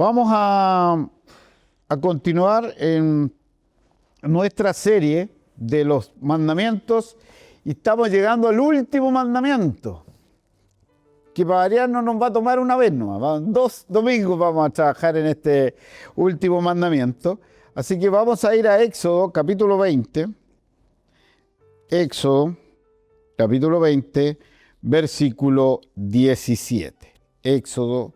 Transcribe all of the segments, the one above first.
Vamos a continuar en nuestra serie de los mandamientos y estamos llegando al último mandamiento, que para variar no nos va a tomar una vez nomás. 2 domingos vamos a trabajar en este último mandamiento. Así que vamos a ir a Éxodo capítulo 20. Éxodo capítulo 20, versículo 17. Éxodo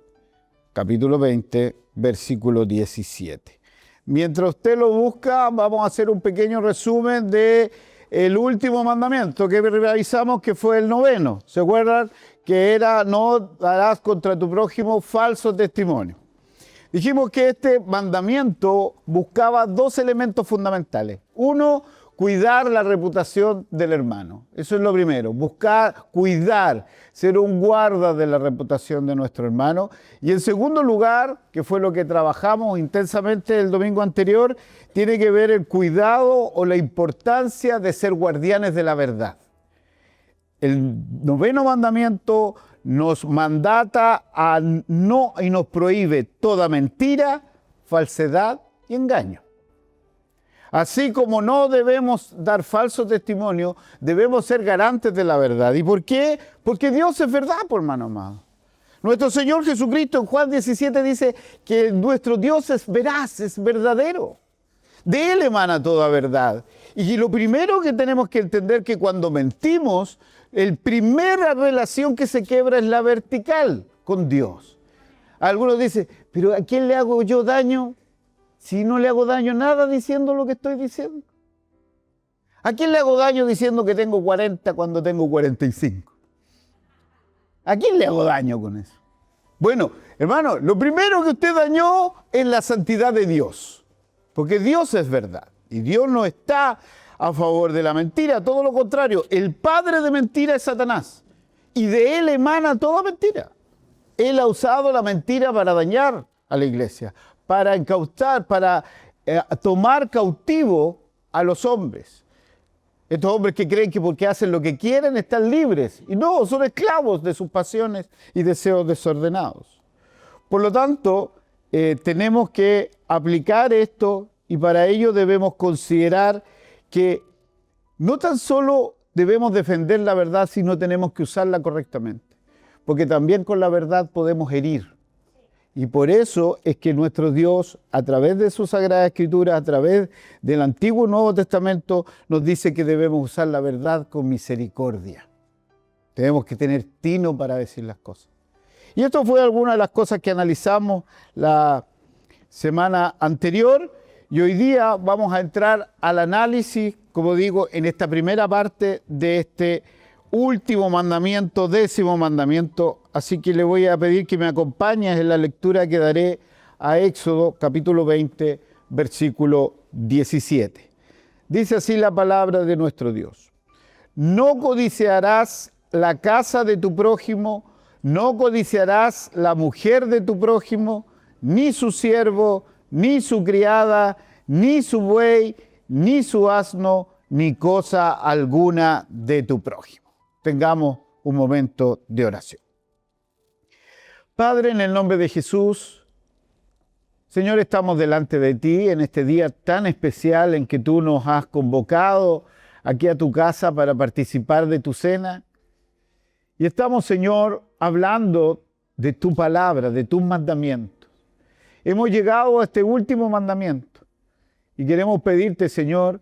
capítulo 20, versículo 17. Mientras usted lo busca, vamos a hacer un pequeño resumen de el último mandamiento que revisamos, que fue el 9. ¿Se acuerdan? Que era: no darás contra tu prójimo falso testimonio. Dijimos que este mandamiento buscaba 2 elementos fundamentales. Uno, cuidar la reputación del hermano. Eso es lo primero. Buscar, cuidar, ser un guarda de la reputación de nuestro hermano. Y en segundo lugar, que fue lo que trabajamos intensamente el domingo anterior, tiene que ver el cuidado o la importancia de ser guardianes de la verdad. El 9 mandamiento nos mandata a no y nos prohíbe toda mentira, falsedad y engaño. Así como no debemos dar falso testimonio, debemos ser garantes de la verdad. ¿Y por qué? Porque Dios es verdad, por hermano amado. Nuestro Señor Jesucristo en Juan 17 dice que nuestro Dios es veraz, es verdadero. De Él emana toda verdad. Y lo primero que tenemos que entender es que cuando mentimos, la primera relación que se quiebra es la vertical con Dios. Algunos dicen, pero ¿a quién le hago yo daño si no le hago daño nada diciendo lo que estoy diciendo? ¿A quién le hago daño diciendo que tengo 40 cuando tengo 45? ¿A quién le hago daño con eso? Bueno, hermano, lo primero que usted dañó es la santidad de Dios. Porque Dios es verdad. Y Dios no está a favor de la mentira, todo lo contrario. El padre de mentira es Satanás. Y de él emana toda mentira. Él ha usado la mentira para dañar a la iglesia, para incautar, para tomar cautivo a los hombres. Estos hombres que creen que porque hacen lo que quieren están libres. Y no, son esclavos de sus pasiones y deseos desordenados. Por lo tanto, tenemos que aplicar esto y para ello debemos considerar que no tan solo debemos defender la verdad, sino tenemos que usarla correctamente. Porque también con la verdad podemos herir. Y por eso es que nuestro Dios, a través de su Sagrada Escritura, a través del Antiguo y Nuevo Testamento, nos dice que debemos usar la verdad con misericordia. Tenemos que tener tino para decir las cosas. Y esto fue alguna de las cosas que analizamos la semana anterior. Y hoy día vamos a entrar al análisis, como digo, en esta primera parte de este último mandamiento, 10º mandamiento. Así que le voy a pedir que me acompañes en la lectura que daré a Éxodo capítulo 20, versículo 17. Dice así la palabra de nuestro Dios: no codiciarás la casa de tu prójimo, no codiciarás la mujer de tu prójimo, ni su siervo, ni su criada, ni su buey, ni su asno, ni cosa alguna de tu prójimo. Tengamos un momento de oración. Padre, en el nombre de Jesús, Señor, estamos delante de ti en este día tan especial en que tú nos has convocado aquí a tu casa para participar de tu cena. Y estamos, Señor, hablando de tu palabra, de tus mandamientos. Hemos llegado a este último mandamiento y queremos pedirte, Señor,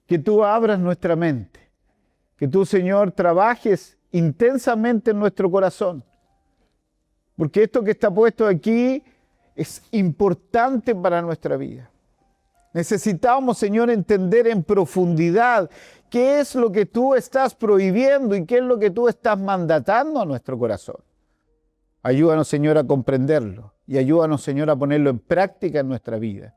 que tú abras nuestra mente, que tú, Señor, trabajes intensamente en nuestro corazón, porque esto que está puesto aquí es importante para nuestra vida. Necesitamos, Señor, entender en profundidad qué es lo que tú estás prohibiendo y qué es lo que tú estás mandatando a nuestro corazón. Ayúdanos, Señor, a comprenderlo y ayúdanos, Señor, a ponerlo en práctica en nuestra vida.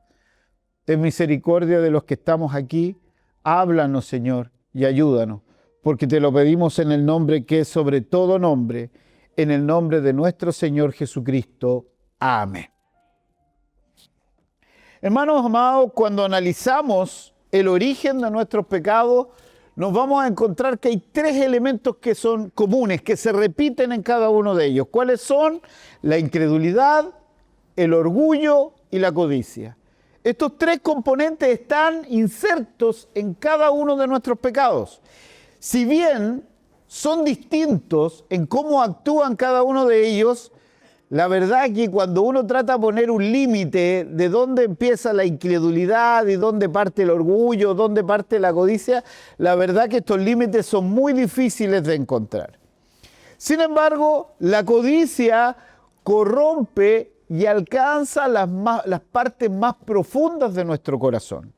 Ten misericordia de los que estamos aquí. Háblanos, Señor, y ayúdanos, porque te lo pedimos en el nombre que es sobre todo nombre, en el nombre de nuestro Señor Jesucristo. Amén. Hermanos amados, cuando analizamos el origen de nuestros pecados, nos vamos a encontrar que hay 3 elementos que son comunes, que se repiten en cada uno de ellos. ¿Cuáles son? La incredulidad, el orgullo y la codicia. Estos tres componentes están insertos en cada uno de nuestros pecados. Si bien son distintos en cómo actúan cada uno de ellos, la verdad es que cuando uno trata de poner un límite de dónde empieza la incredulidad y dónde parte el orgullo, dónde parte la codicia, la verdad es que estos límites son muy difíciles de encontrar. Sin embargo, la codicia corrompe y alcanza las partes más profundas de nuestro corazón.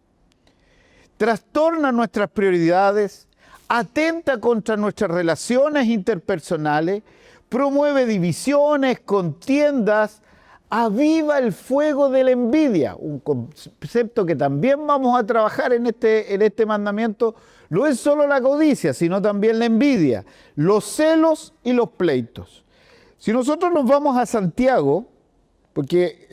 Trastorna nuestras prioridades, atenta contra nuestras relaciones interpersonales, promueve divisiones, contiendas, aviva el fuego de la envidia, un concepto que también vamos a trabajar en este mandamiento. No es solo la codicia, sino también la envidia, los celos y los pleitos. Si nosotros nos vamos a Santiago, porque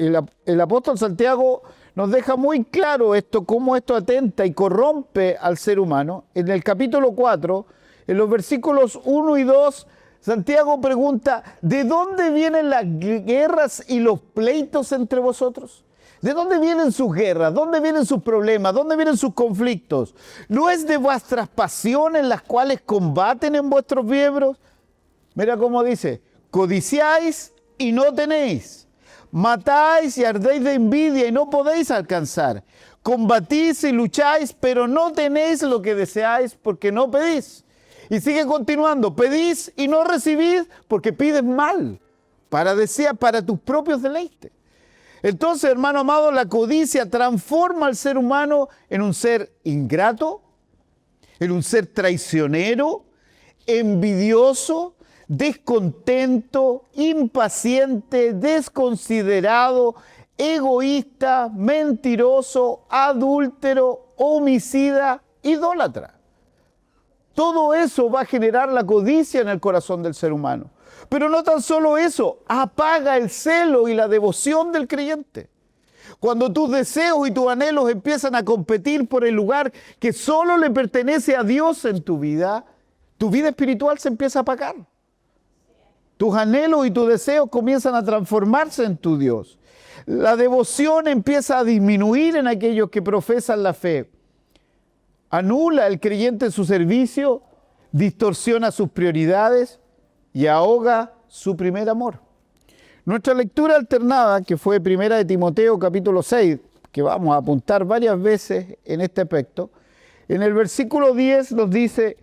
el apóstol Santiago nos deja muy claro cómo esto atenta y corrompe al ser humano. En el capítulo 4, en los versículos 1 y 2, Santiago pregunta, ¿de dónde vienen las guerras y los pleitos entre vosotros? ¿De dónde vienen sus guerras? ¿Dónde vienen sus problemas? ¿Dónde vienen sus conflictos? ¿No es de vuestras pasiones las cuales combaten en vuestros miembros? Mira cómo dice, codiciáis y no tenéis. Matáis y ardéis de envidia y no podéis alcanzar. Combatís y lucháis, pero no tenéis lo que deseáis porque no pedís. Y sigue continuando, pedís y no recibís porque pides mal, para tus propios deleites. Entonces, hermano amado, la codicia transforma al ser humano en un ser ingrato, en un ser traicionero, envidioso, descontento, impaciente, desconsiderado, egoísta, mentiroso, adúltero, homicida, idólatra. Todo eso va a generar la codicia en el corazón del ser humano. Pero no tan solo eso, apaga el celo y la devoción del creyente. Cuando tus deseos y tus anhelos empiezan a competir por el lugar que solo le pertenece a Dios en tu vida espiritual se empieza a apagar. Tus anhelos y tus deseos comienzan a transformarse en tu Dios. La devoción empieza a disminuir en aquellos que profesan la fe. Anula el creyente su servicio, distorsiona sus prioridades y ahoga su primer amor. Nuestra lectura alternada, que fue Primera de Timoteo capítulo 6, que vamos a apuntar varias veces en este aspecto, en el versículo 10 nos dice,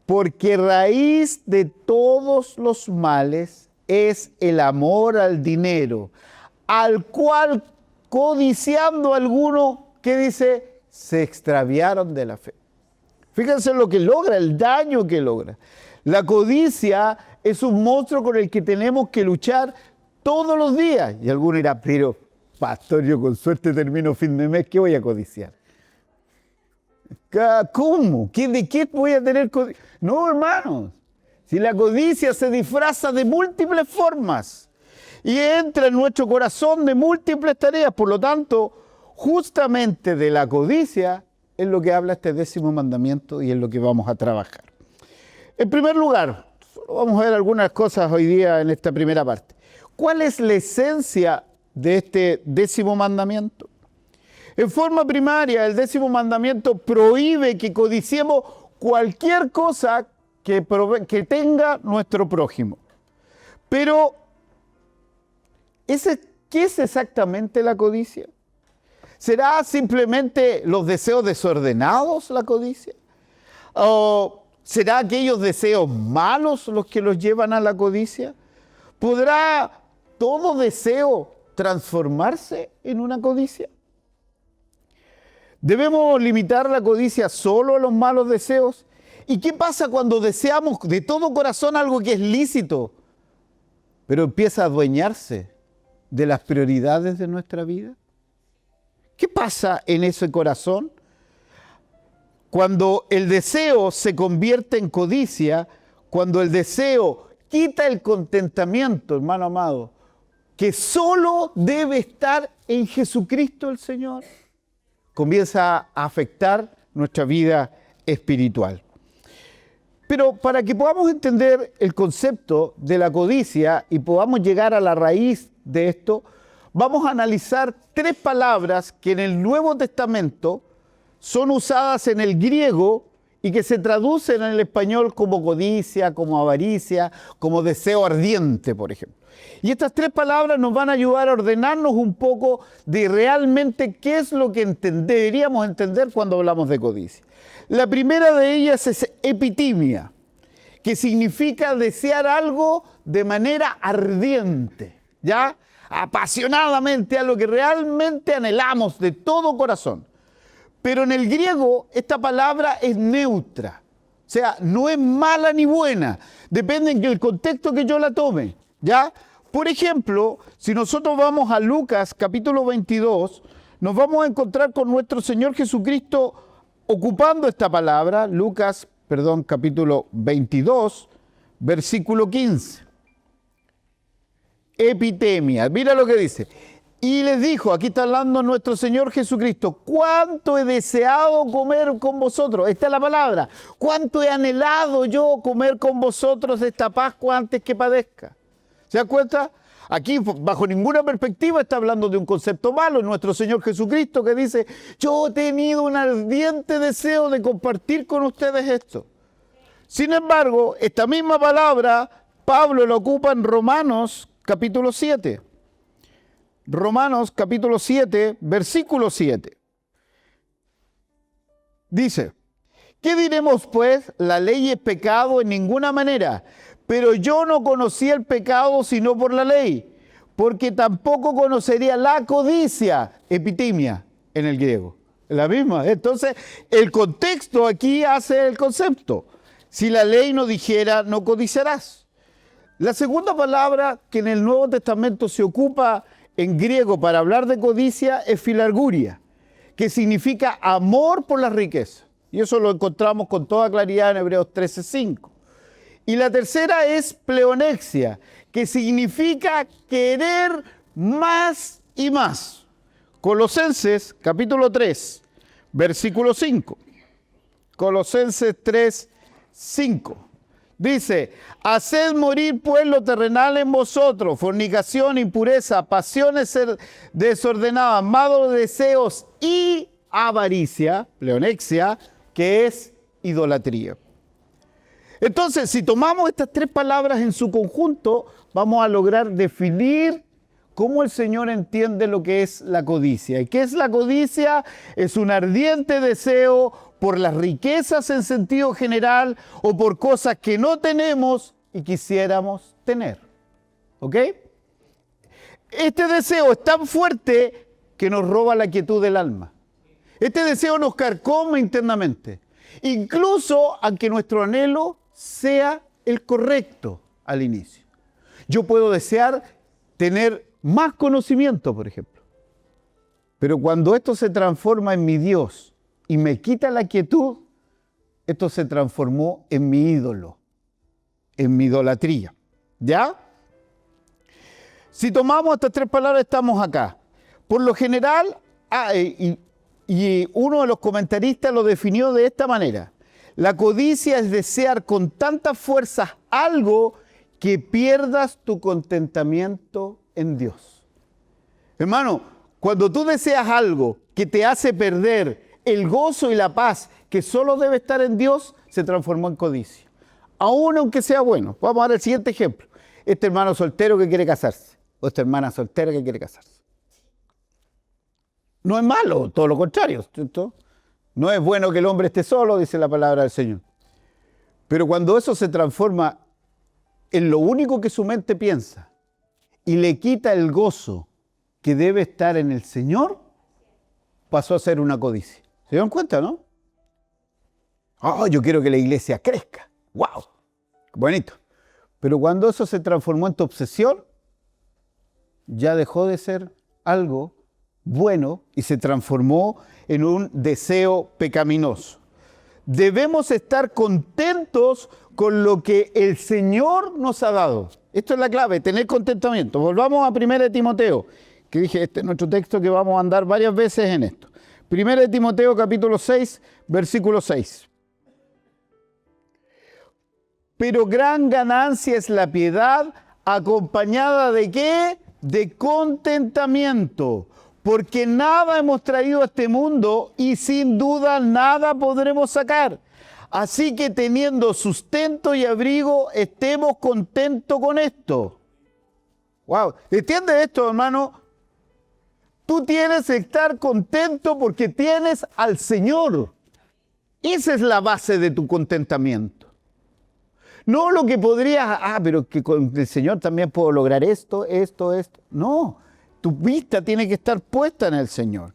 porque raíz de todos los males es el amor al dinero, al cual codiciando alguno, ¿qué dice? Se extraviaron de la fe. Fíjense lo que logra, el daño que logra. La codicia es un monstruo con el que tenemos que luchar todos los días. Y alguno dirá, pero pastor, yo con suerte termino fin de mes, ¿qué voy a codiciar? ¿Cómo? ¿De qué voy a tener codicia? No, hermanos. Si la codicia se disfraza de múltiples formas y entra en nuestro corazón de múltiples tareas, por lo tanto, justamente de la codicia es lo que habla este 10º mandamiento y es lo que vamos a trabajar. En primer lugar, solo vamos a ver algunas cosas hoy día en esta primera parte. ¿Cuál es la esencia de este 10º mandamiento? En forma primaria, el 10º mandamiento prohíbe que codiciemos cualquier cosa que tenga nuestro prójimo. Pero, ¿qué es exactamente la codicia? ¿Será simplemente los deseos desordenados la codicia? ¿O será aquellos deseos malos los que los llevan a la codicia? ¿Podrá todo deseo transformarse en una codicia? ¿Debemos limitar la codicia solo a los malos deseos? ¿Y qué pasa cuando deseamos de todo corazón algo que es lícito, pero empieza a adueñarse de las prioridades de nuestra vida? ¿Qué pasa en ese corazón? Cuando el deseo se convierte en codicia, cuando el deseo quita el contentamiento, hermano amado, que solo debe estar en Jesucristo el Señor, comienza a afectar nuestra vida espiritual. Pero para que podamos entender el concepto de la codicia y podamos llegar a la raíz de esto, vamos a analizar 3 palabras que en el Nuevo Testamento son usadas en el griego y que se traducen en el español como codicia, como avaricia, como deseo ardiente, por ejemplo. Y estas 3 palabras nos van a ayudar a ordenarnos un poco de realmente qué es lo que deberíamos entender cuando hablamos de codicia. La primera de ellas es epitimia, que significa desear algo de manera ardiente, ¿ya? Apasionadamente, a lo que realmente anhelamos de todo corazón. Pero en el griego esta palabra es neutra, o sea, no es mala ni buena, depende del contexto que yo la tome, ¿ya? Por ejemplo, si nosotros vamos a Lucas capítulo 22, nos vamos a encontrar con nuestro Señor Jesucristo ocupando esta palabra, capítulo 22, versículo 15. Epitemia, mira lo que dice. Y les dijo, aquí está hablando nuestro Señor Jesucristo, cuánto he deseado comer con vosotros. Esta es la palabra. Cuánto he anhelado yo comer con vosotros esta Pascua antes que padezca. ¿Se dan cuenta? Aquí, bajo ninguna perspectiva, está hablando de un concepto malo. Nuestro Señor Jesucristo que dice, yo he tenido un ardiente deseo de compartir con ustedes esto. Sin embargo, esta misma palabra, Pablo la ocupa en Romanos capítulo 7. Romanos capítulo 7, versículo 7. Dice, ¿qué diremos pues? La ley es pecado en ninguna manera, pero yo no conocía el pecado sino por la ley, porque tampoco conocería la codicia, epitimia en el griego. La misma. Entonces, el contexto aquí hace el concepto. Si la ley no dijera, no codiciarás. La segunda palabra que en el Nuevo Testamento se ocupa en griego para hablar de codicia es filarguria, que significa amor por la riqueza. Y eso lo encontramos con toda claridad en Hebreos 13:5. Y la tercera es pleonexia, que significa querer más y más. Colosenses capítulo 3, versículo 5. Colosenses 3:5. Dice, haced morir pues lo terrenal en vosotros, fornicación, impureza, pasiones desordenadas, malos deseos y avaricia, pleonexia, que es idolatría. Entonces, si tomamos estas 3 palabras en su conjunto, vamos a lograr definir cómo el Señor entiende lo que es la codicia. ¿Y qué es la codicia? Es un ardiente deseo por las riquezas en sentido general o por cosas que no tenemos y quisiéramos tener. ¿Ok? Este deseo es tan fuerte que nos roba la quietud del alma. Este deseo nos carcome internamente. Incluso aunque nuestro anhelo sea el correcto al inicio. Yo puedo desear tener más conocimiento, por ejemplo. Pero cuando esto se transforma en mi Dios y me quita la quietud, esto se transformó en mi ídolo, en mi idolatría. ¿Ya? Si tomamos estas 3 palabras, estamos acá. Por lo general, y uno de los comentaristas lo definió de esta manera. La codicia es desear con tantas fuerzas algo que pierdas tu contentamiento en Dios. Hermano, cuando tú deseas algo que te hace perder el gozo y la paz que solo debe estar en Dios, se transformó en codicia. Aún aunque sea bueno. Vamos a ver el siguiente ejemplo. Este hermano soltero que quiere casarse, o esta hermana soltera que quiere casarse. No es malo, todo lo contrario, ¿cierto? No es bueno que el hombre esté solo, dice la palabra del Señor. Pero cuando eso se transforma en lo único que su mente piensa y le quita el gozo que debe estar en el Señor, pasó a ser una codicia. ¿Se dan cuenta, no? Oh, yo quiero que la iglesia crezca. ¡Wow! Bonito. Pero cuando eso se transformó en tu obsesión, ya dejó de ser algo bueno y se transformó en un deseo pecaminoso. Debemos estar contentos con lo que el Señor nos ha dado. Esto es la clave, tener contentamiento. Volvamos a 1 Timoteo, que dije, este es nuestro texto que vamos a andar varias veces en esto. 1 Timoteo capítulo 6, versículo 6. Pero gran ganancia es la piedad, acompañada ¿de qué? de contentamiento, porque nada hemos traído a este mundo y sin duda nada podremos sacar. Así que teniendo sustento y abrigo, estemos contentos con esto. Wow, ¿entiendes esto, hermano? Tú tienes que estar contento porque tienes al Señor. Esa es la base de tu contentamiento. No lo que podrías, pero que con el Señor también puedo lograr esto. No, tu vista tiene que estar puesta en el Señor.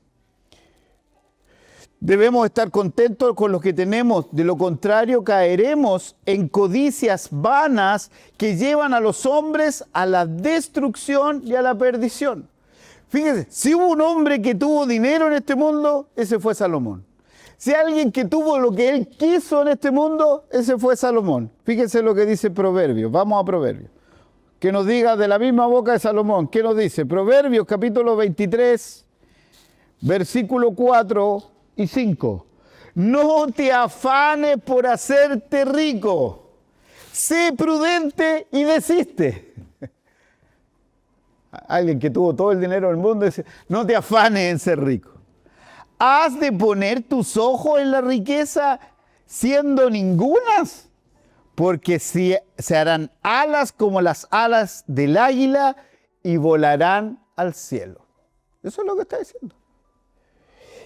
Debemos estar contentos con lo que tenemos, de lo contrario caeremos en codicias vanas que llevan a los hombres a la destrucción y a la perdición. Fíjense, si hubo un hombre que tuvo dinero en este mundo, ese fue Salomón. Si alguien que tuvo lo que él quiso en este mundo, ese fue Salomón. Fíjense lo que dice Proverbios. Vamos a Proverbios. Que nos diga de la misma boca de Salomón. ¿Qué nos dice? Proverbios capítulo 23, versículo 4 y 5. No te afanes por hacerte rico. Sé prudente y desiste. Alguien que tuvo todo el dinero del mundo dice, no te afanes en ser rico. ¿Has de poner tus ojos en la riqueza siendo ningunas? Porque se harán alas como las alas del águila y volarán al cielo. Eso es lo que está diciendo.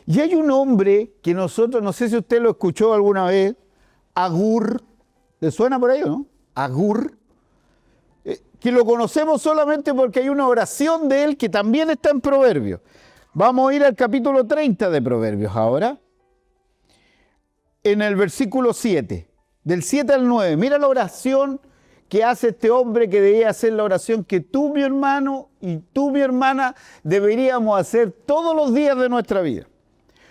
Y hay un hombre que nosotros, no sé si usted lo escuchó alguna vez, Agur, ¿le suena por ahí o no? Agur, que lo conocemos solamente porque hay una oración de él que también está en Proverbios. Vamos a ir al capítulo 30 de Proverbios ahora, en el versículo 7, del 7 al 9. Mira la oración que hace este hombre, que debía hacer la oración que tú, mi hermano, y tú, mi hermana, deberíamos hacer todos los días de nuestra vida.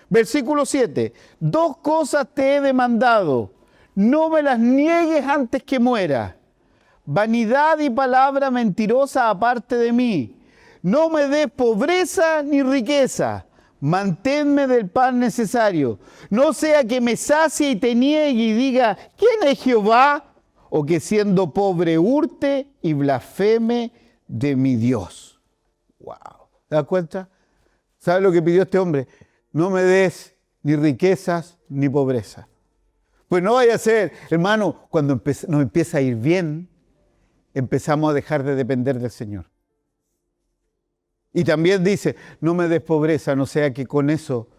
Versículo 7, 2 cosas te he demandado, no me las niegues antes que muera. Vanidad y palabra mentirosa aparte de mí. No me des pobreza ni riqueza. Manténme del pan necesario. No sea que me sacie y te niegue y diga, ¿quién es Jehová? O que siendo pobre hurte y blasfeme de mi Dios. Wow. ¿Te das cuenta? ¿Sabes lo que pidió este hombre? No me des ni riquezas ni pobreza. Pues no vaya a ser, hermano, cuando nos empieza a ir bien, empezamos a dejar de depender del Señor. Y también dice, no me des pobreza, no sea que con eso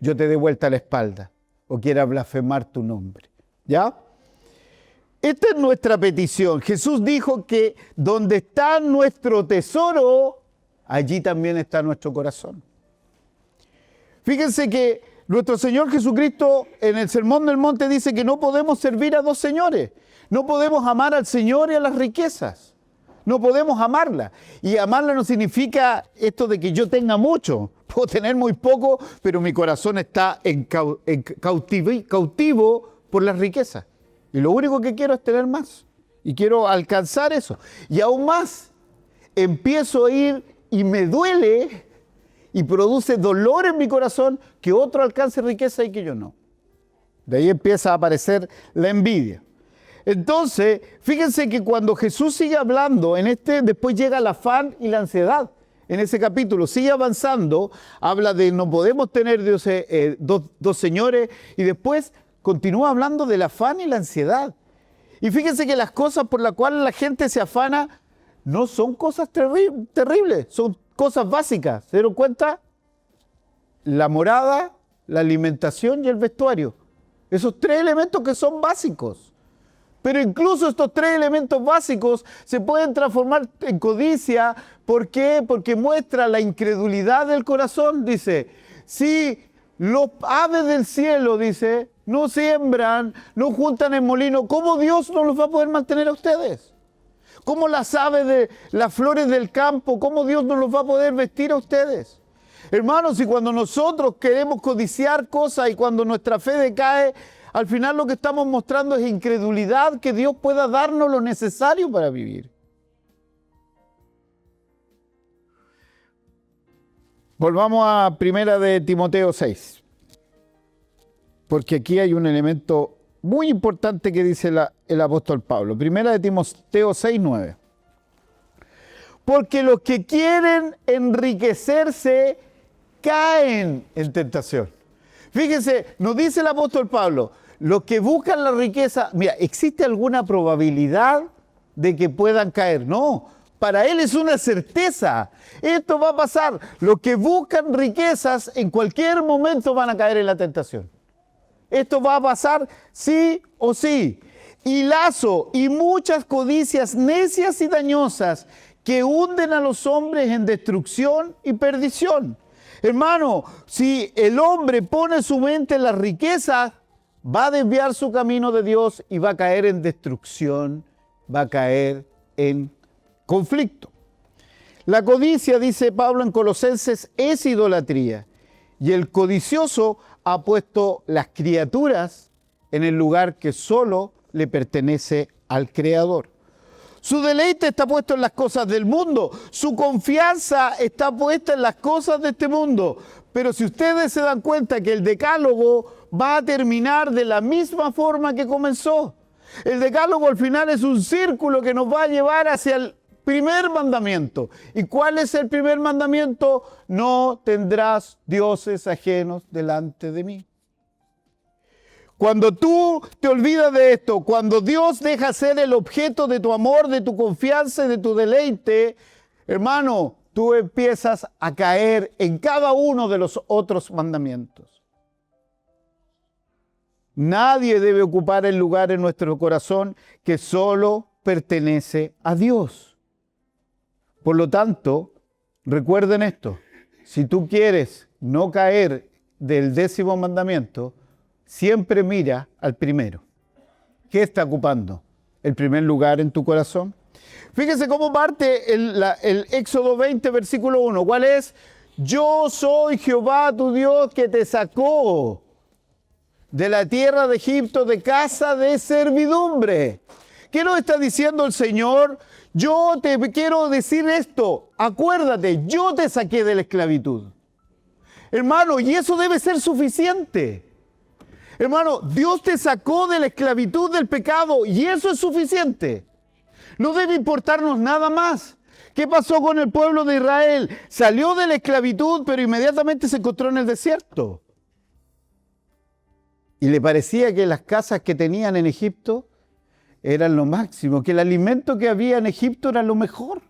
yo te dé vuelta la espalda o quiera blasfemar tu nombre. ¿Ya? Esta es nuestra petición. Jesús dijo que donde está nuestro tesoro, allí también está nuestro corazón. Fíjense que nuestro Señor Jesucristo en el Sermón del Monte dice que no podemos servir a 2 señores. No podemos amar al Señor y a las riquezas. No podemos amarla. Y amarla no significa esto de que yo tenga mucho. Puedo tener muy poco, pero mi corazón está cautivo por las riquezas. Y lo único que quiero es tener más. Y quiero alcanzar eso. Y aún más, empiezo a ir y me duele y produce dolor en mi corazón que otro alcance riqueza y que yo no. De ahí empieza a aparecer la envidia. Entonces, fíjense que cuando Jesús sigue hablando, después llega el afán y la ansiedad. En ese capítulo sigue avanzando, habla de no podemos tener dos señores, y después continúa hablando del afán y la ansiedad. Y fíjense que las cosas por las cuales la gente se afana no son cosas terribles, son cosas básicas. ¿Se dieron cuenta? La morada, la alimentación y el vestuario. Esos 3 elementos que son básicos. Pero incluso estos 3 elementos básicos se pueden transformar en codicia. ¿Por qué? Porque muestra la incredulidad del corazón. Dice, si los aves del cielo, dice, no siembran, no juntan en molino, ¿cómo Dios no los va a poder mantener a ustedes? ¿Cómo las aves las flores del campo, cómo Dios no los va a poder vestir a ustedes? Hermanos, y cuando nosotros queremos codiciar cosas y cuando nuestra fe decae, al final lo que estamos mostrando es incredulidad que Dios pueda darnos lo necesario para vivir. Volvamos a 1 de Timoteo 6. Porque aquí hay un elemento muy importante que dice el apóstol Pablo. 1 de Timoteo 6, 9. porque los que quieren enriquecerse caen en tentación. Fíjense, nos dice el apóstol Pablo, los que buscan la riqueza, mira, ¿existe alguna probabilidad de que puedan caer? No, para él es una certeza. Esto va a pasar. Los que buscan riquezas en cualquier momento van a caer en la tentación. Esto va a pasar sí o sí. Y lazo y muchas codicias necias y dañosas que hunden a los hombres en destrucción y perdición. Hermano, si el hombre pone su mente en las riquezas, va a desviar su camino de Dios y va a caer en destrucción, va a caer en conflicto. La codicia, dice Pablo en Colosenses, es idolatría. Y el codicioso ha puesto las criaturas en el lugar que solo le pertenece al Creador. Su deleite está puesto en las cosas del mundo. Su confianza está puesta en las cosas de este mundo. Pero si ustedes se dan cuenta que el decálogo va a terminar de la misma forma que comenzó. El decálogo al final es un círculo que nos va a llevar hacia el primer mandamiento. ¿Y cuál es el primer mandamiento? No tendrás dioses ajenos delante de mí. Cuando tú te olvidas de esto, cuando Dios deja ser el objeto de tu amor, de tu confianza y de tu deleite, hermano, tú empiezas a caer en cada uno de los otros mandamientos. Nadie debe ocupar el lugar en nuestro corazón que solo pertenece a Dios. Por lo tanto, recuerden esto, si tú quieres no caer del 10º mandamiento, siempre mira al primero. ¿Qué está ocupando el primer lugar en tu corazón? Fíjese cómo parte el Éxodo 20, versículo 1. ¿Cuál es? Yo soy Jehová tu Dios que te sacó de la tierra de Egipto, de casa de servidumbre. ¿Qué nos está diciendo el Señor? Yo te quiero decir esto. Acuérdate, yo te saqué de la esclavitud. Hermano, y eso debe ser suficiente. Hermano, Dios te sacó de la esclavitud del pecado y eso es suficiente. No debe importarnos nada más. ¿Qué pasó con el pueblo de Israel? Salió de la esclavitud, pero inmediatamente se encontró en el desierto. Y le parecía que las casas que tenían en Egipto eran lo máximo, que el alimento que había en Egipto era lo mejor.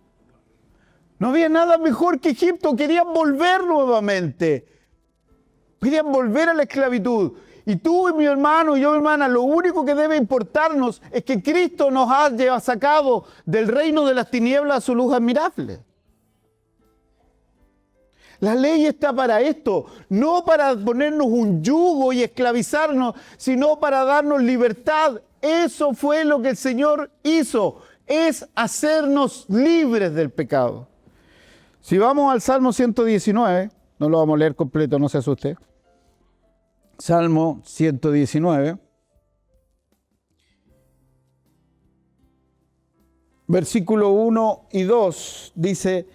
No había nada mejor que Egipto, querían volver nuevamente. Querían volver a la esclavitud. Y tú y mi hermano y yo, mi hermana, lo único que debe importarnos es que Cristo nos haya sacado del reino de las tinieblas a su luz admirable. La ley está para esto, no para ponernos un yugo y esclavizarnos, sino para darnos libertad. Eso fue lo que el Señor hizo, es hacernos libres del pecado. Si vamos al Salmo 119, no lo vamos a leer completo, no se asuste. Salmo 119, versículo 1 y 2, dice: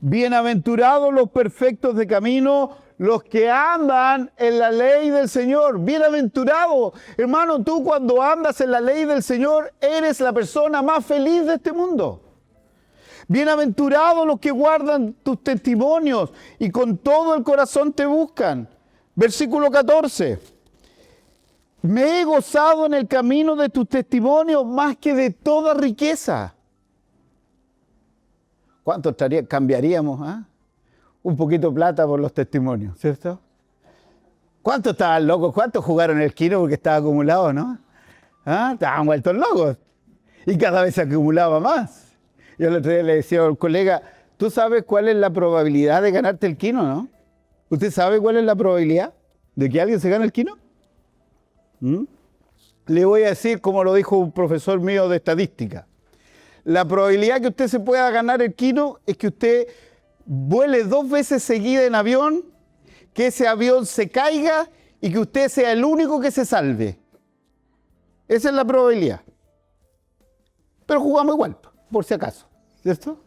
bienaventurados los perfectos de camino, los que andan en la ley del Señor. Bienaventurados. Hermano, tú cuando andas en la ley del Señor, eres la persona más feliz de este mundo. Bienaventurados los que guardan tus testimonios y con todo el corazón te buscan. Versículo 14. Me he gozado en el camino de tus testimonios más que de toda riqueza. ¿Cuánto cambiaríamos? Un poquito de plata por los testimonios, ¿cierto? ¿Cuántos estaban locos? ¿Cuántos jugaron el kino porque estaba acumulado, no? Estaban vueltos locos. Y cada vez se acumulaba más. Yo el otro día le decía al colega, ¿tú sabes cuál es la probabilidad de ganarte el kino, no? ¿Usted sabe cuál es la probabilidad de que alguien se gane el kino? Le voy a decir, como lo dijo un profesor mío de estadística. La probabilidad que usted se pueda ganar el kino es que usted vuele 2 veces seguida en avión, que ese avión se caiga y que usted sea el único que se salve. Esa es la probabilidad. Pero jugamos igual, por si acaso, ¿cierto?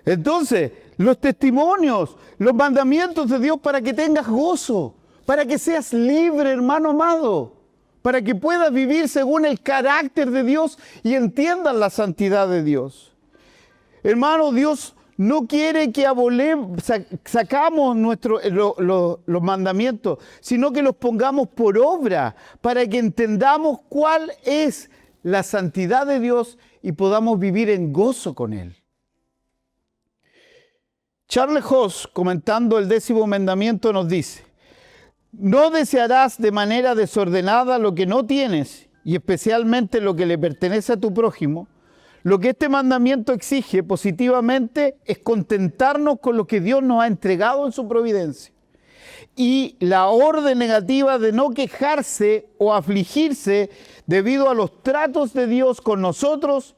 Entonces, los testimonios, los mandamientos de Dios para que tengas gozo, para que seas libre, hermano amado, para que puedas vivir según el carácter de Dios y entiendas la santidad de Dios. Hermano, Dios no quiere que sacamos los mandamientos, sino que los pongamos por obra para que entendamos cuál es la santidad de Dios y podamos vivir en gozo con Él. Charles Hoss, comentando el 10º mandamiento, nos dice: no desearás de manera desordenada lo que no tienes, y especialmente lo que le pertenece a tu prójimo. Lo que este mandamiento exige positivamente es contentarnos con lo que Dios nos ha entregado en su providencia. Y la orden negativa de no quejarse o afligirse debido a los tratos de Dios con nosotros,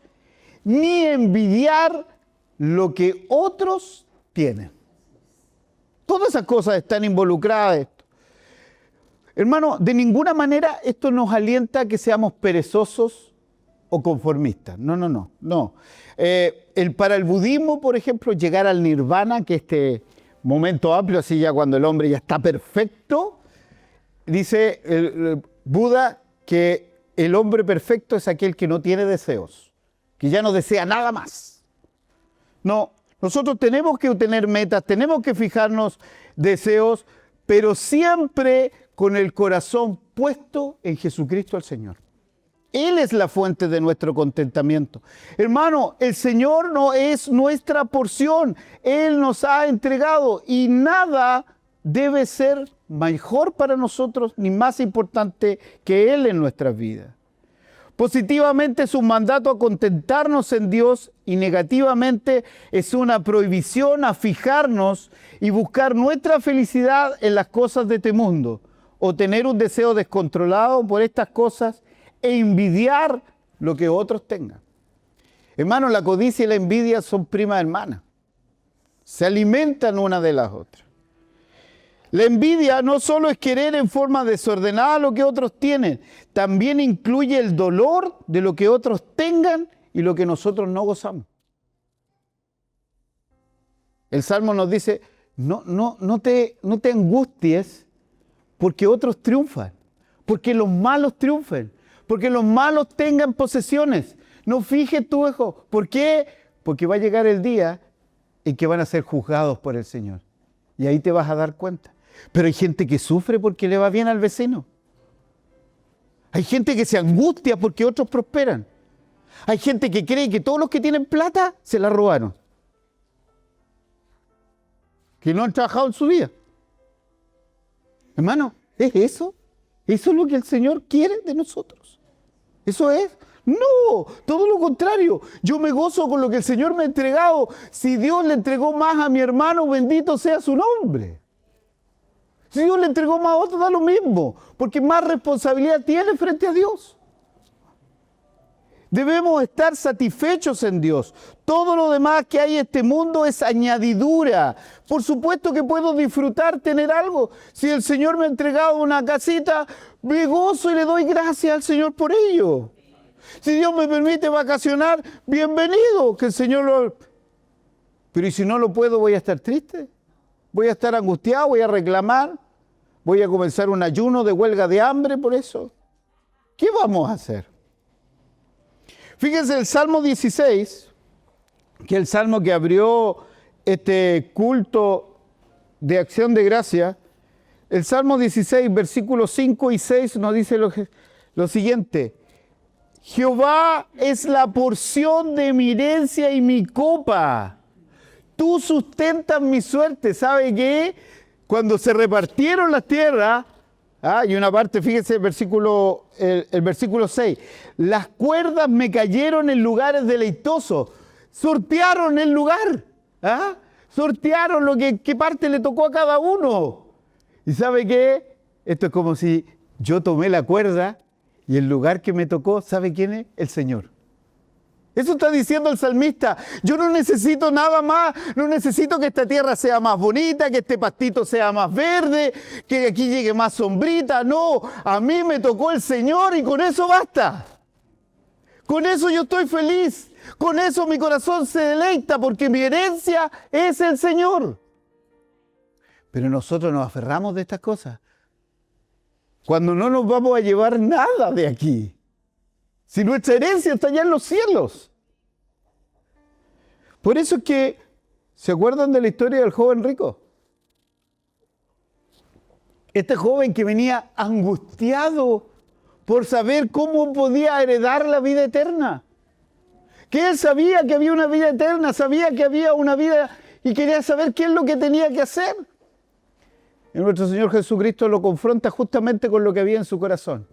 ni envidiar lo que otros tienen. Todas esas cosas están involucradas en esto. Hermano, de ninguna manera esto nos alienta a que seamos perezosos o conformistas. No. Para el budismo, por ejemplo, llegar al nirvana, que este momento amplio, así ya cuando el hombre ya está perfecto, dice el Buda que el hombre perfecto es aquel que no tiene deseos, que ya no desea nada más. No, nosotros tenemos que tener metas, tenemos que fijarnos deseos, pero siempre con el corazón puesto en Jesucristo el Señor. Él es la fuente de nuestro contentamiento. Hermano, el Señor no es nuestra porción. Él nos ha entregado y nada debe ser mejor para nosotros ni más importante que Él en nuestras vidas. Positivamente es un mandato a contentarnos en Dios y negativamente es una prohibición a fijarnos y buscar nuestra felicidad en las cosas de este mundo o tener un deseo descontrolado por estas cosas e envidiar lo que otros tengan. Hermano, la codicia y la envidia son primas hermanas. Se alimentan una de las otras. La envidia no solo es querer en forma desordenada lo que otros tienen, también incluye el dolor de lo que otros tengan y lo que nosotros no gozamos. El Salmo nos dice, no te angusties porque otros triunfan, porque los malos triunfen, porque los malos tengan posesiones. No fijes tu ojo. ¿Por qué? Porque va a llegar el día en que van a ser juzgados por el Señor. Y ahí te vas a dar cuenta. Pero hay gente que sufre porque le va bien al vecino. Hay gente que se angustia porque otros prosperan. Hay gente que cree que todos los que tienen plata se la robaron. Que no han trabajado en su vida. Hermano, ¿es eso? ¿Eso es lo que el Señor quiere de nosotros? ¿Eso es? No, todo lo contrario. Yo me gozo con lo que el Señor me ha entregado. Si Dios le entregó más a mi hermano, bendito sea su nombre. Si Dios le entregó más a otro, da lo mismo, porque más responsabilidad tiene frente a Dios. Debemos estar satisfechos en Dios. Todo lo demás que hay en este mundo es añadidura. Por supuesto que puedo disfrutar tener algo. Si el Señor me ha entregado una casita, me gozo y le doy gracias al Señor por ello. Si Dios me permite vacacionar, bienvenido, que el Señor lo... Pero ¿y si no lo puedo, voy a estar triste? ¿Voy a estar angustiado? ¿Voy a reclamar? ¿Voy a comenzar un ayuno de huelga de hambre por eso? ¿Qué vamos a hacer? Fíjense el Salmo 16, que es el Salmo que abrió este culto de acción de gracia. El Salmo 16, versículos 5 y 6 nos dice lo siguiente. Jehová es la porción de mi herencia y mi copa. Tú sustentas mi suerte. ¿Sabe qué? Cuando se repartieron las tierras, y una parte, fíjese el versículo 6. Las cuerdas me cayeron en lugares deleitosos. Sortearon el lugar. Sortearon qué parte le tocó a cada uno. ¿Y sabe qué? Esto es como si yo tomé la cuerda y el lugar que me tocó, ¿sabe quién es? El Señor. Eso está diciendo el salmista. Yo no necesito nada más, no necesito que esta tierra sea más bonita, que este pastito sea más verde, que aquí llegue más sombrita. No, a mí me tocó el Señor y con eso basta. Con eso yo estoy feliz. Con eso mi corazón se deleita porque mi herencia es el Señor. Pero nosotros nos aferramos de estas cosas cuando no nos vamos a llevar nada de aquí. Si nuestra herencia está allá en los cielos. Por eso es que, ¿se acuerdan de la historia del joven rico? Este joven que venía angustiado por saber cómo podía heredar la vida eterna. Que él sabía que había una vida eterna, sabía que había una vida y quería saber qué es lo que tenía que hacer. Y nuestro Señor Jesucristo lo confronta justamente con lo que había en su corazón.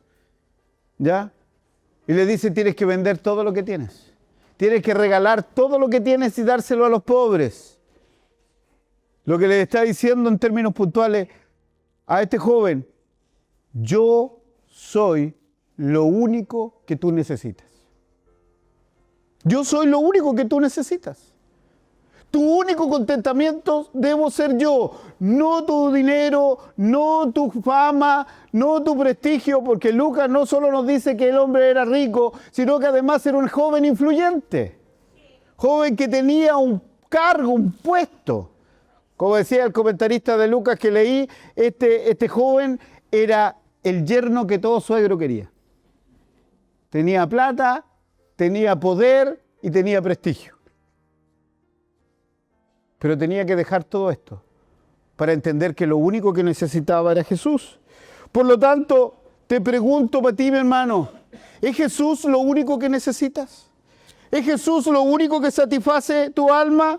¿Ya? Y le dice, tienes que vender todo lo que tienes. Tienes que regalar todo lo que tienes y dárselo a los pobres. Lo que le está diciendo en términos puntuales a este joven, yo soy lo único que tú necesitas. Yo soy lo único que tú necesitas. Tu único contentamiento debo ser yo, no tu dinero, no tu fama, no tu prestigio, porque Lucas no solo nos dice que el hombre era rico, sino que además era un joven influyente, joven que tenía un cargo, un puesto. Como decía el comentarista de Lucas que leí, este joven era el yerno que todo suegro quería. Tenía plata, tenía poder y tenía prestigio. Pero tenía que dejar todo esto para entender que lo único que necesitaba era Jesús. Por lo tanto, te pregunto para ti, mi hermano, ¿es Jesús lo único que necesitas? ¿Es Jesús lo único que satisface tu alma?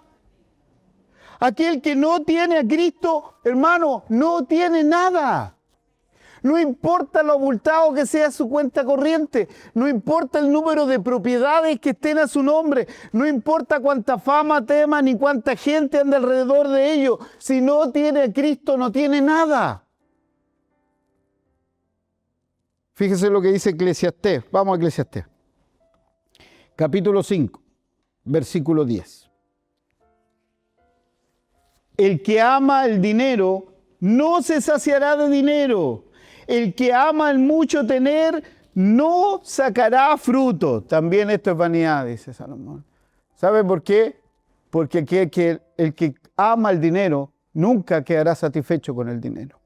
Aquel que no tiene a Cristo, hermano, no tiene nada. No importa lo abultado que sea su cuenta corriente, no importa el número de propiedades que estén a su nombre, no importa cuánta fama tema ni cuánta gente anda alrededor de ellos. Si no tiene a Cristo, no tiene nada. Fíjese lo que dice Eclesiastés. Vamos a Eclesiastés. Capítulo 5, versículo 10. El que ama el dinero no se saciará de dinero. El que ama el mucho tener no sacará fruto. También esto es vanidad, dice Salomón. ¿Sabe por qué? Porque el que ama el dinero nunca quedará satisfecho con el dinero.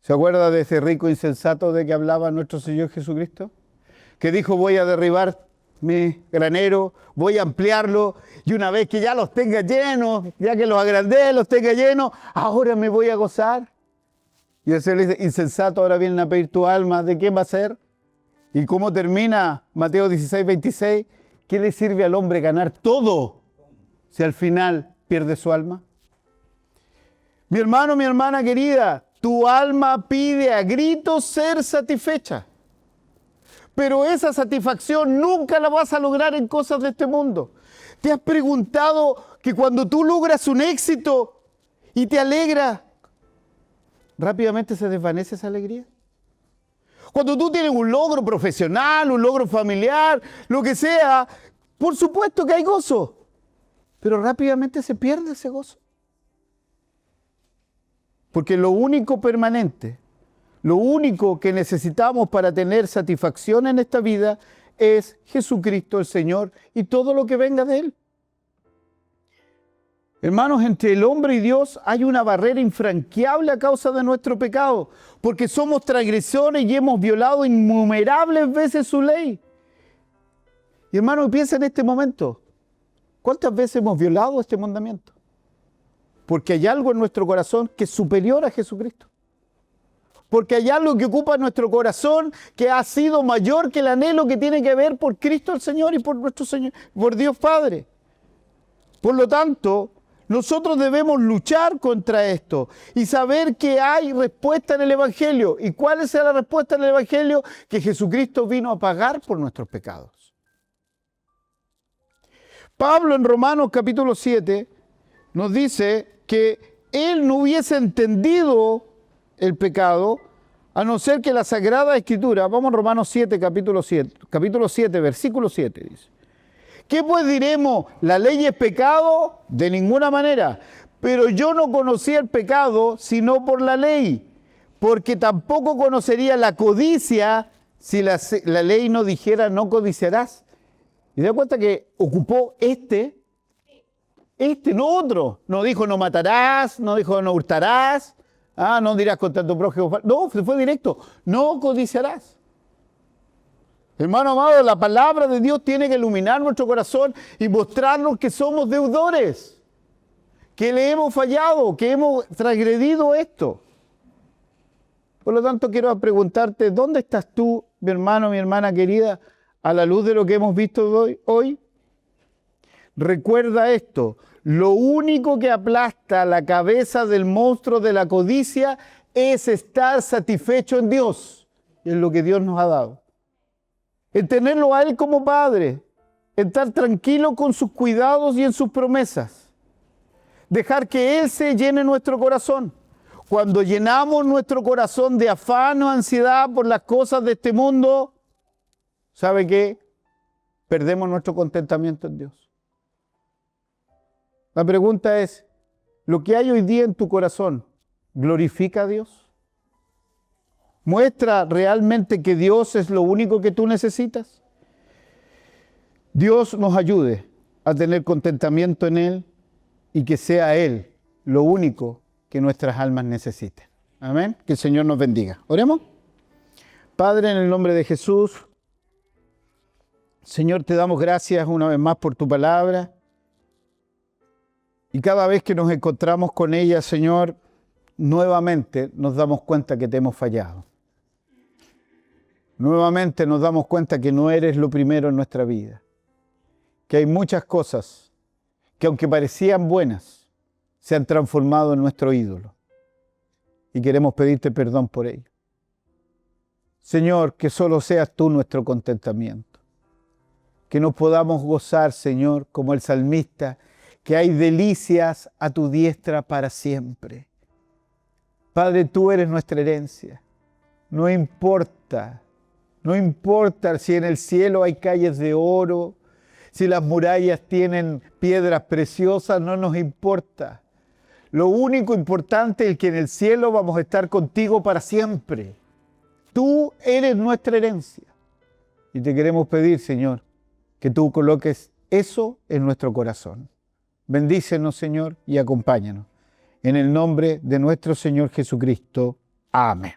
¿Se acuerda de ese rico insensato de que hablaba nuestro Señor Jesucristo? Que dijo, voy a derribar mi granero, voy a ampliarlo y una vez que ya los tenga llenos, ya que los agrandé, los tenga llenos, ahora me voy a gozar. Y ese le dice, insensato, ahora vienen a pedir tu alma, ¿de quién va a ser? ¿Y cómo termina Mateo 16, 26? ¿Qué le sirve al hombre ganar todo si al final pierde su alma? Mi hermano, mi hermana querida, tu alma pide a gritos ser satisfecha. Pero esa satisfacción nunca la vas a lograr en cosas de este mundo. ¿Te has preguntado que cuando tú logras un éxito y te alegras, rápidamente se desvanece esa alegría? Cuando tú tienes un logro profesional, un logro familiar, lo que sea, por supuesto que hay gozo, pero rápidamente se pierde ese gozo. Porque lo único permanente, lo único que necesitamos para tener satisfacción en esta vida es Jesucristo el Señor y todo lo que venga de Él. Hermanos, entre el hombre y Dios hay una barrera infranqueable a causa de nuestro pecado, porque somos transgresores y hemos violado innumerables veces su ley. Y hermanos, piensa en este momento, ¿cuántas veces hemos violado este mandamiento? Porque hay algo en nuestro corazón que es superior a Jesucristo. Porque hay algo que ocupa nuestro corazón que ha sido mayor que el anhelo que tiene que ver por Cristo el Señor y por nuestro Señor, por Dios Padre. Por lo tanto, nosotros debemos luchar contra esto y saber que hay respuesta en el Evangelio. ¿Y cuál es la respuesta en el Evangelio? Que Jesucristo vino a pagar por nuestros pecados. Pablo en Romanos capítulo 7 nos dice que él no hubiese entendido el pecado a no ser que la Sagrada Escritura, vamos a Romanos 7, capítulo 7, versículo 7, dice. ¿Qué pues diremos? ¿La ley es pecado? De ninguna manera. Pero yo no conocía el pecado sino por la ley, porque tampoco conocería la codicia si la ley no dijera no codiciarás. Y da cuenta que ocupó no otro. No dijo no matarás, no dijo no hurtarás, no dirás contra tu prójimo. No, se fue directo. No codiciarás. Hermano amado, la palabra de Dios tiene que iluminar nuestro corazón y mostrarnos que somos deudores, que le hemos fallado, que hemos transgredido esto. Por lo tanto, quiero preguntarte, ¿dónde estás tú, mi hermano, mi hermana querida, a la luz de lo que hemos visto hoy? Recuerda esto, lo único que aplasta la cabeza del monstruo de la codicia es estar satisfecho en Dios, y en lo que Dios nos ha dado. En tenerlo a Él como Padre, en estar tranquilo con sus cuidados y en sus promesas. Dejar que Él se llene nuestro corazón. Cuando llenamos nuestro corazón de afán o ansiedad por las cosas de este mundo, ¿sabe qué? Perdemos nuestro contentamiento en Dios. La pregunta es, ¿lo que hay hoy día en tu corazón glorifica a Dios? ¿Muestra realmente que Dios es lo único que tú necesitas? Dios nos ayude a tener contentamiento en Él y que sea Él lo único que nuestras almas necesiten. Amén. Que el Señor nos bendiga. Oremos. Padre, en el nombre de Jesús, Señor, te damos gracias una vez más por tu palabra. Y cada vez que nos encontramos con ella, Señor, nuevamente nos damos cuenta que te hemos fallado. Nuevamente nos damos cuenta que no eres lo primero en nuestra vida. Que hay muchas cosas que, aunque parecían buenas, se han transformado en nuestro ídolo. Y queremos pedirte perdón por ello. Señor, que solo seas tú nuestro contentamiento. Que nos podamos gozar, Señor, como el salmista, que hay delicias a tu diestra para siempre. Padre, tú eres nuestra herencia. No importa si en el cielo hay calles de oro, si las murallas tienen piedras preciosas, no nos importa. Lo único importante es que en el cielo vamos a estar contigo para siempre. Tú eres nuestra herencia. Y te queremos pedir, Señor, que tú coloques eso en nuestro corazón. Bendícenos, Señor, y acompáñanos. En el nombre de nuestro Señor Jesucristo. Amén.